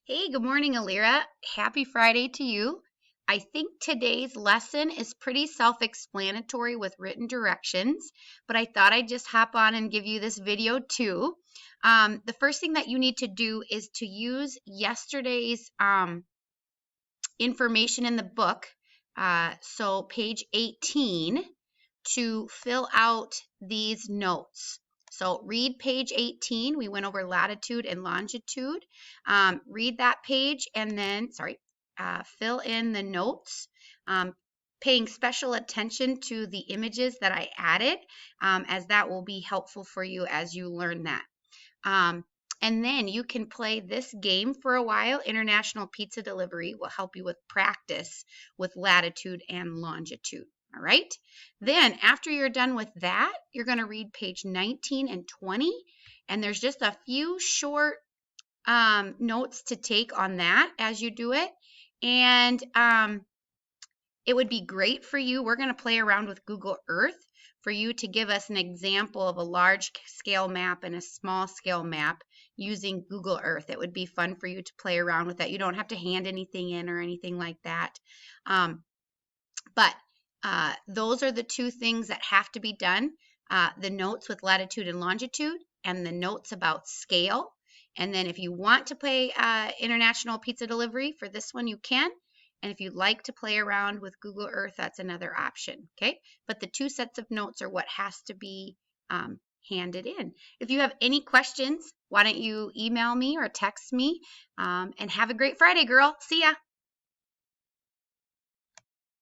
Hey, good morning, Alira. Happy Friday to you. I think today's lesson is pretty self-explanatory with written directions, but I thought I'd just hop on and give you this video too. The first thing that you need to do is to use yesterday's information in the book, so page 18, to fill out these notes. So read page 18. We went over latitude and longitude. Read that page and then, fill in the notes, paying special attention to the images that I added, as that will be helpful for you as you learn that. And then you can play this game for a while. International Pizza Delivery will help you with practice with latitude and longitude. All right. Then after you're done with that, you're going to read page 19 and 20. And there's just a few short notes to take on that as you do it. And it would be great for you. We're going to play around with Google Earth for you to give us an example of a large scale map and a small scale map using Google Earth. It would be fun for you to play around with that. You don't have to hand anything in or anything like that. But those are the two things that have to be done. The notes with latitude and longitude and the notes about scale. And then if you want to play International Pizza Delivery for this one, you can. And if you'd like to play around with Google Earth, that's another option, okay? But the two sets of notes are what has to be handed in. If you have any questions, why don't you email me or text me? And have a great Friday, girl. See ya.